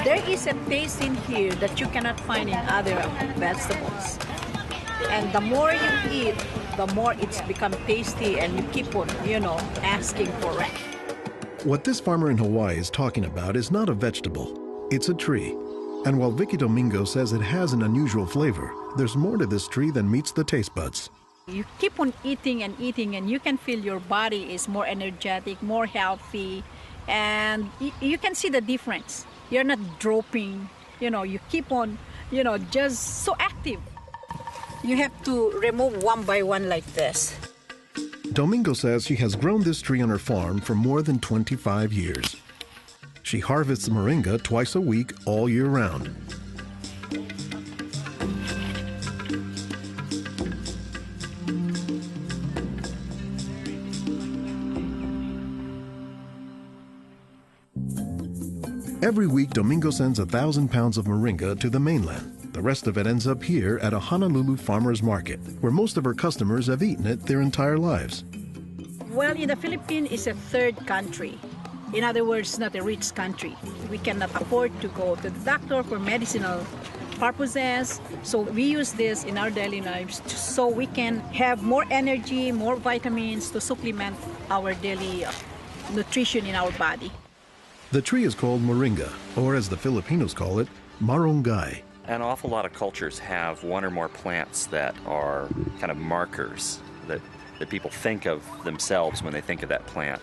There is a taste in here that you cannot find in other vegetables. And the more you eat, the more it's become tasty and you keep on, asking for it. What this farmer in Hawaii is talking about is not a vegetable, it's a tree. And while Vicky Domingo says it has an unusual flavor, there's more to this tree than meets the taste buds. You keep on eating and eating and you can feel your body is more energetic, more healthy, and you can see the difference. You're not dropping, you keep on, just so active. You have to remove one by one like this. Domingo says she has grown this tree on her farm for more than 25 years. She harvests moringa twice a week all year round. Every week, Domingo sends 1,000 pounds of moringa to the mainland. The rest of it ends up here at a Honolulu farmer's market, where most of her customers have eaten it their entire lives. Well, in the Philippines, it's a third country. In other words, not a rich country. We cannot afford to go to the doctor for medicinal purposes. So we use this in our daily lives so we can have more energy, more vitamins to supplement our daily nutrition in our body. The tree is called moringa, or as the Filipinos call it, marunggay. An awful lot of cultures have one or more plants that are kind of markers that people think of themselves when they think of that plant.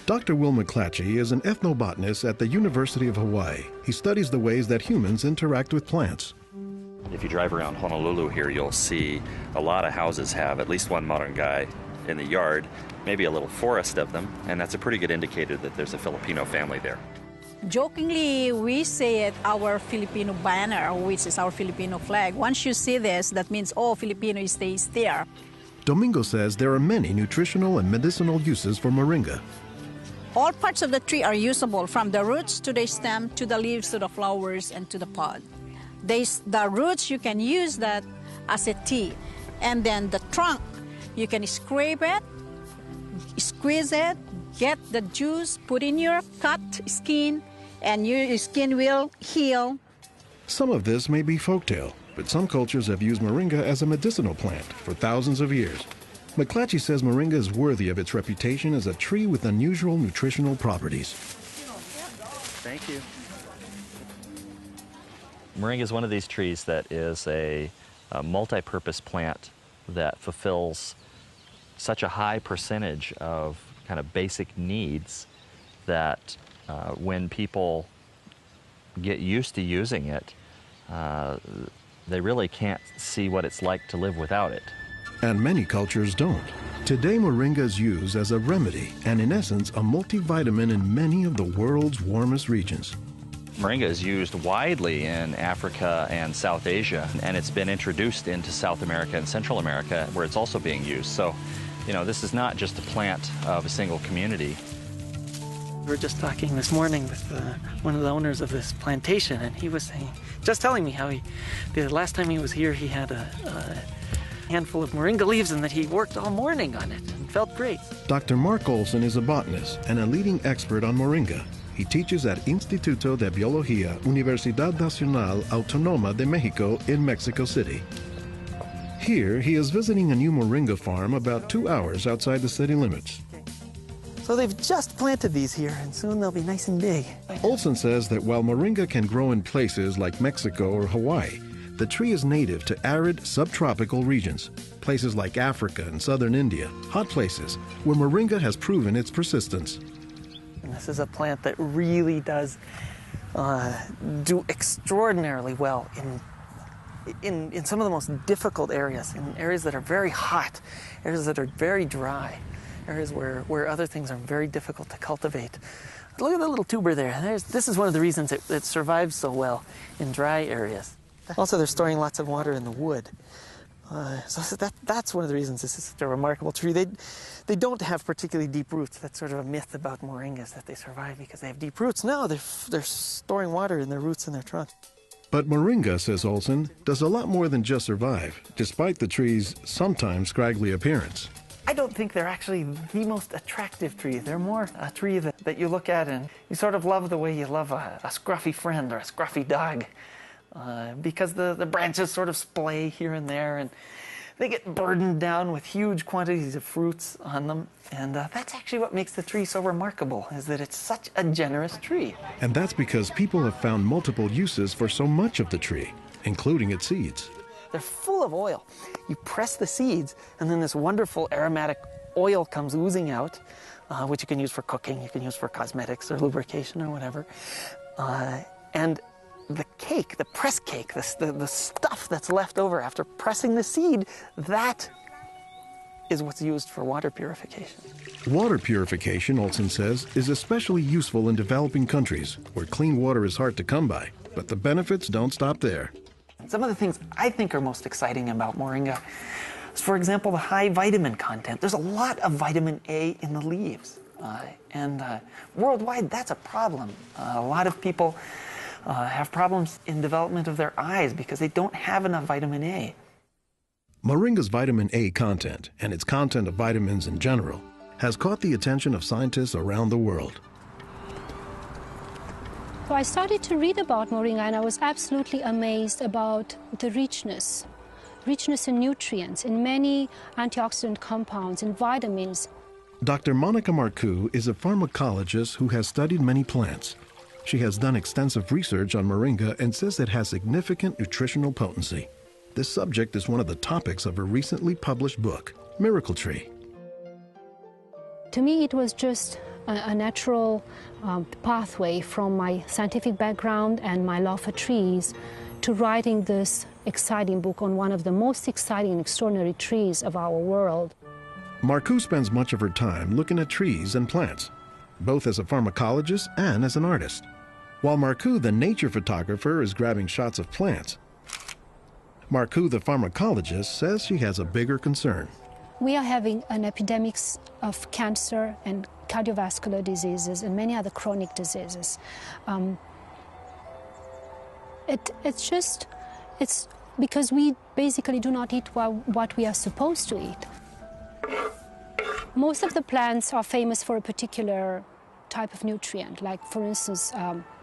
Dr. Will McClatchy is an ethnobotanist at the University of Hawaii. He studies the ways that humans interact with plants. If you drive around Honolulu here, you'll see a lot of houses have at least one marunggay in the yard, maybe a little forest of them, and that's a pretty good indicator that there's a Filipino family there. Jokingly, we say it our Filipino banner, which is our Filipino flag. Once you see this, that means, Filipino stays there. Domingo says there are many nutritional and medicinal uses for moringa. All parts of the tree are usable, from the roots to the stem, to the leaves, to the flowers, and to the pod. The roots, you can use that as a tea. And then the trunk, you can scrape it, squeeze it, get the juice, put in your cut skin, and your skin will heal. Some of this may be folktale, but some cultures have used moringa as a medicinal plant for thousands of years. McClatchy says moringa is worthy of its reputation as a tree with unusual nutritional properties. Thank you. Moringa is one of these trees that is a multi-purpose plant that fulfills such a high percentage of kind of basic needs that when people get used to using it, they really can't see what it's like to live without it. And many cultures don't. Today, moringa is used as a remedy and, in essence, a multivitamin in many of the world's warmest regions. Moringa is used widely in Africa and South Asia, and it's been introduced into South America and Central America, where it's also being used. So, this is not just a plant of a single community. We were just talking this morning with one of the owners of this plantation, and he was telling me how the last time he was here, he had a handful of moringa leaves and that he worked all morning on it and felt great. Dr. Mark Olson is a botanist and a leading expert on moringa. He teaches at Instituto de Biología, Universidad Nacional Autónoma de México in Mexico City. Here, he is visiting a new moringa farm about 2 hours outside the city limits. So they've just planted these here, and soon they'll be nice and big. Olson says that while moringa can grow in places like Mexico or Hawaii, the tree is native to arid subtropical regions, places like Africa and southern India, hot places where moringa has proven its persistence. And this is a plant that really does do extraordinarily well in some of the most difficult areas, in areas that are very hot, areas that are very dry, areas where other things are very difficult to cultivate. Look at the little tuber there. This is one of the reasons it survives so well in dry areas. Also, they're storing lots of water in the wood. So that's one of the reasons this is such a remarkable tree. They don't have particularly deep roots. That's sort of a myth about moringas, that they survive because they have deep roots. No, they're storing water in their roots and their trunk. But moringa, says Olson, does a lot more than just survive, despite the tree's sometimes scraggly appearance. I don't think they're actually the most attractive tree. They're more a tree that you look at and you sort of love the way you love a scruffy friend or a scruffy dog. Because the branches sort of splay here and there, and they get burdened down with huge quantities of fruits on them. And that's actually what makes the tree so remarkable, is that it's such a generous tree. And that's because people have found multiple uses for so much of the tree, including its seeds. They're full of oil. You press the seeds, and then this wonderful aromatic oil comes oozing out, which you can use for cooking, you can use for cosmetics or lubrication or whatever. And the cake, the press cake, the stuff that's left over after pressing the seed, that is what's used for water purification. Water purification, Olson says, is especially useful in developing countries where clean water is hard to come by. But the benefits don't stop there. Some of the things I think are most exciting about moringa is, for example, the high vitamin content. There's a lot of vitamin A in the leaves. And worldwide, that's a problem. A lot of people have problems in development of their eyes because they don't have enough vitamin A. Moringa's vitamin A content, and its content of vitamins in general, has caught the attention of scientists around the world. So I started to read about moringa, and I was absolutely amazed about the richness in nutrients, in many antioxidant compounds, in vitamins. Dr. Monica Marcoux is a pharmacologist who has studied many plants. She has done extensive research on moringa and says it has significant nutritional potency. This subject is one of the topics of her recently published book, Mirakeltreet. To me, it was just a natural pathway from my scientific background and my love for trees to writing this exciting book on one of the most exciting and extraordinary trees of our world. Marcoux spends much of her time looking at trees and plants, both as a pharmacologist and as an artist. While Marcoux, the nature photographer, is grabbing shots of plants, Marcoux, the pharmacologist, says she has a bigger concern. We are having an epidemic of cancer and cardiovascular diseases and many other chronic diseases. It's because we basically do not eat what we are supposed to eat. Most of the plants are famous for a particular type of nutrient, like for instance,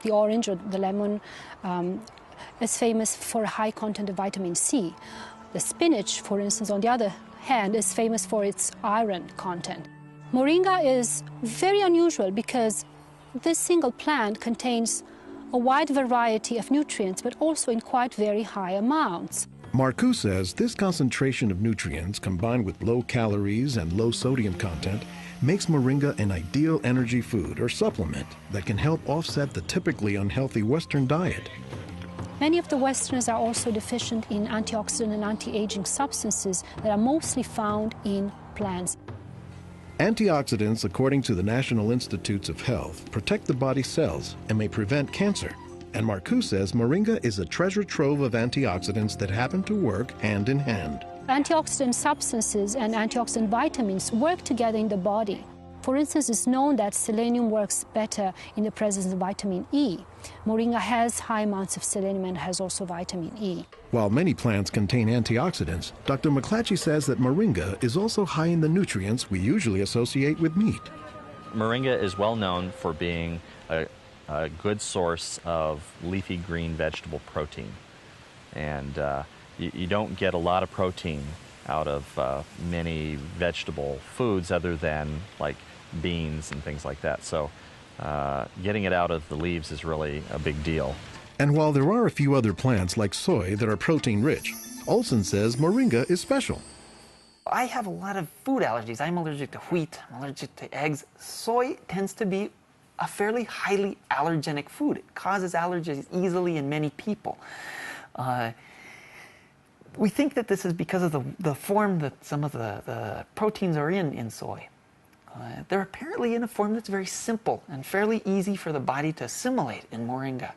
the orange or the lemon is famous for a high content of vitamin C. The spinach, for instance, on the other hand, is famous for its iron content. Moringa is very unusual because this single plant contains a wide variety of nutrients, but also in quite very high amounts. Marcoux says this concentration of nutrients combined with low calories and low sodium content makes moringa an ideal energy food or supplement that can help offset the typically unhealthy Western diet. Many of the Westerners are also deficient in antioxidant and anti-aging substances that are mostly found in plants. Antioxidants, according to the National Institutes of Health, protect the body's cells and may prevent cancer. And Marcoux says moringa is a treasure trove of antioxidants that happen to work hand in hand. Antioxidant substances and antioxidant vitamins work together in the body. For instance, it's known that selenium works better in the presence of vitamin E. Moringa has high amounts of selenium and has also vitamin E. While many plants contain antioxidants, Dr. McClatchy says that moringa is also high in the nutrients we usually associate with meat. Moringa is well known for being a good source of leafy green vegetable protein. And you don't get a lot of protein out of many vegetable foods other than like beans and things like that. So getting it out of the leaves is really a big deal. And while there are a few other plants like soy that are protein-rich, Olson says moringa is special. I have a lot of food allergies. I'm allergic to wheat, I'm allergic to eggs. Soy tends to be a fairly highly allergenic food. It causes allergies easily in many people. We think that this is because of the form that some of the proteins are in soy. They're apparently in a form that's very simple and fairly easy for the body to assimilate in moringa.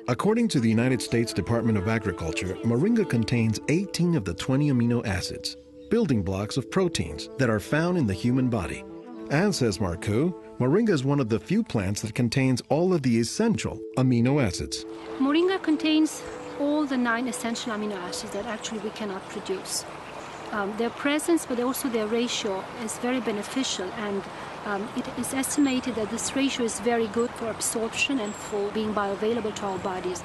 According to the United States Department of Agriculture, moringa contains 18 of the 20 amino acids, building blocks of proteins that are found in the human body. And, says Marcoux, moringa is one of the few plants that contains all of the essential amino acids. Moringa contains all the 9 essential amino acids that actually we cannot produce. Their presence, but also their ratio, is very beneficial, and it is estimated that this ratio is very good for absorption and for being bioavailable to our bodies.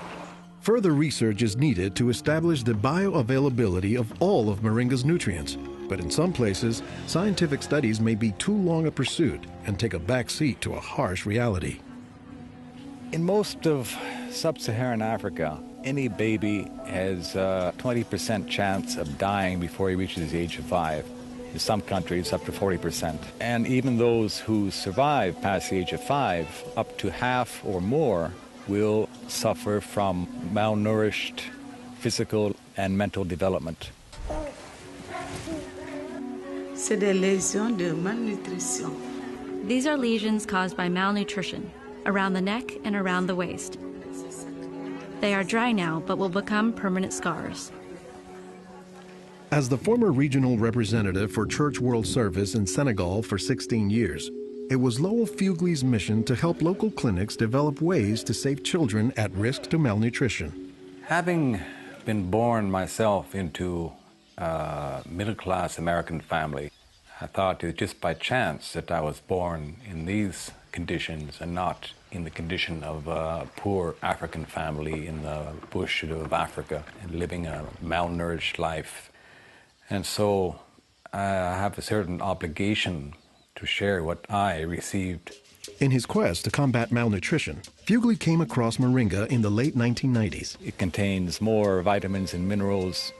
Further research is needed to establish the bioavailability of all of moringa's nutrients. But in some places, scientific studies may be too long a pursuit and take a back seat to a harsh reality. In most of sub-Saharan Africa, any baby has a 20% chance of dying before he reaches the age of 5. In some countries, up to 40%. And even those who survive past the age of 5, up to half or more will suffer from malnourished physical and mental development. C'est des lésions de malnutrition. These are lesions caused by malnutrition around the neck and around the waist. They are dry now, but will become permanent scars. As the former regional representative for Church World Service in Senegal for 16 years, it was Lowell Fugley's mission to help local clinics develop ways to save children at risk to malnutrition. Having been born myself into a middle-class American family, I thought it was just by chance that I was born in these conditions and not in the condition of a poor African family in the bush of Africa and living a malnourished life. And so I have a certain obligation to share what I received. In his quest to combat malnutrition, Fugley came across moringa in the late 1990s. It contains more vitamins and minerals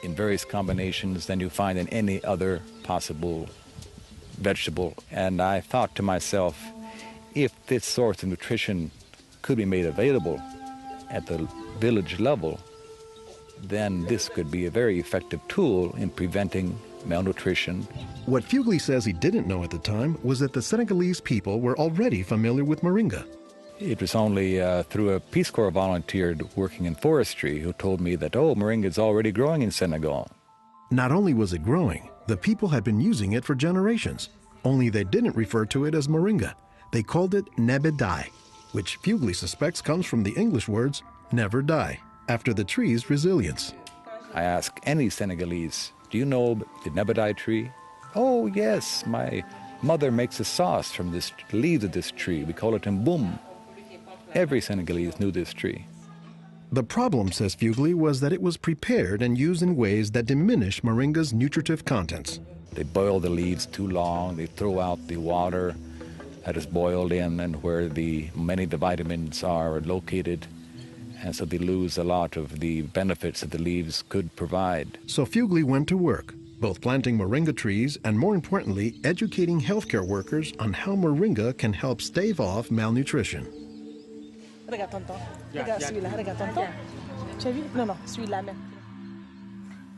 in various combinations than you find in any other possible vegetable. And I thought to myself, if this source of nutrition could be made available at the village level, then this could be a very effective tool in preventing malnutrition. What Fugley says he didn't know at the time was that the Senegalese people were already familiar with moringa. It was only through a Peace Corps volunteer working in forestry who told me that, oh, moringa is already growing in Senegal. Not only was it growing, the people had been using it for generations, only they didn't refer to it as moringa. They called it nebedai, which Fugley suspects comes from the English words never die, after the tree's resilience. I ask any Senegalese, do you know the nebedai tree? Oh, yes, my mother makes a sauce from the leaves of this tree. We call it mboum. Every Senegalese knew this tree. The problem, says Fugley, was that it was prepared and used in ways that diminish moringa's nutritive contents. They boil the leaves too long, they throw out the water that is boiled in and where many of the vitamins are located, and so they lose a lot of the benefits that the leaves could provide. So Fugley went to work, both planting moringa trees and, more importantly, educating healthcare workers on how moringa can help stave off malnutrition. Regarde, tonton. Regarde celui-là. Regarde, tonton. Tu as vu? Non, non, celui-là même.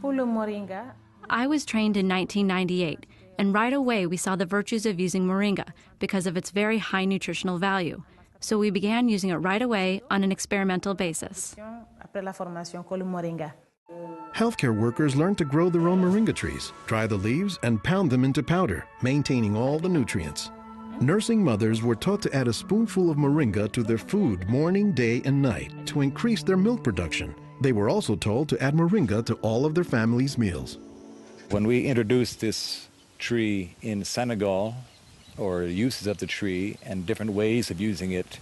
Pour le moringa. I was trained in 1998, and right away we saw the virtues of using moringa because of its very high nutritional value. So we began using it right away on an experimental basis. Après la formation, con le moringa. Healthcare workers learned to grow their own moringa trees, dry the leaves, and pound them into powder, maintaining all the nutrients. Nursing mothers were taught to add a spoonful of moringa to their food morning, day, and night to increase their milk production. They were also told to add moringa to all of their family's meals. When we introduced this tree in Senegal, or uses of the tree and different ways of using it,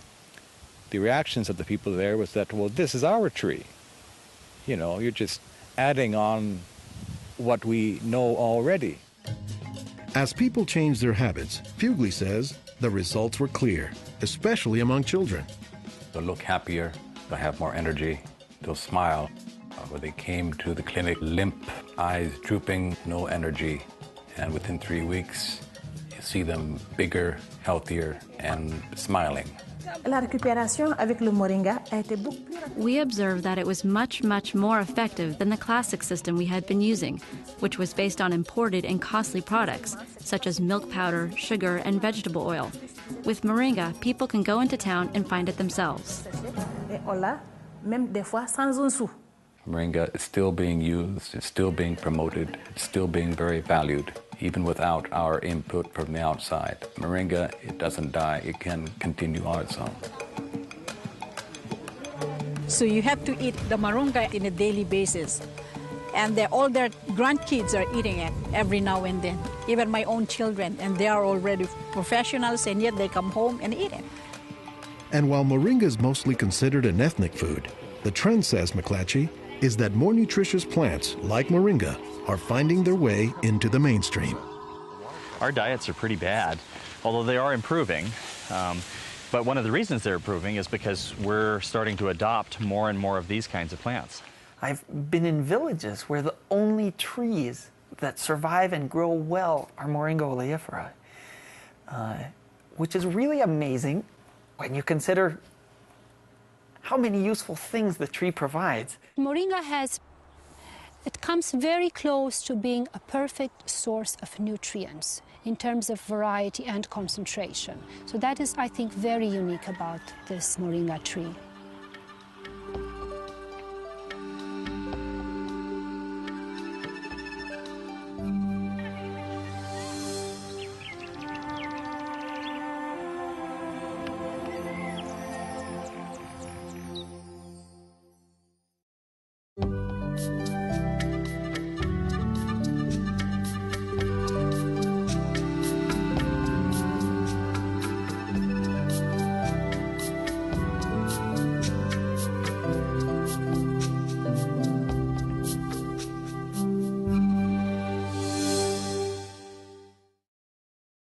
the reactions of the people there was that, well, this is our tree. You know, you're just adding on what we know already. As people changed their habits, Fugley says the results were clear, especially among children. They'll look happier, they'll have more energy, they'll smile. When they came to the clinic, limp, eyes drooping, no energy, and within 3 weeks, you see them bigger, healthier, and smiling. La récupération avec le moringa a été beaucoup plus rapide. We observed that it was much, much more effective than the classic system we had been using, which was based on imported and costly products, such as milk powder, sugar, and vegetable oil. With moringa, people can go into town and find it themselves. Et on l'a, même des fois sans un sou. Moringa is still being used, it's still being promoted, it's still being very valued, even without our input from the outside. Moringa, it doesn't die, it can continue on its own. So you have to eat the moringa on a daily basis. And all their grandkids are eating it every now and then, even my own children, and they are already professionals, and yet they come home and eat it. And while moringa is mostly considered an ethnic food, the trend, says McClatchy, is that more nutritious plants, like moringa, are finding their way into the mainstream. Our diets are pretty bad, although they are improving. But one of the reasons they're improving is because we're starting to adopt more and more of these kinds of plants. I've been in villages where the only trees that survive and grow well are Moringa oleifera, which is really amazing when you consider how many useful things the tree provides. Moringa it comes very close to being a perfect source of nutrients in terms of variety and concentration. So that is, I think, very unique about this moringa tree.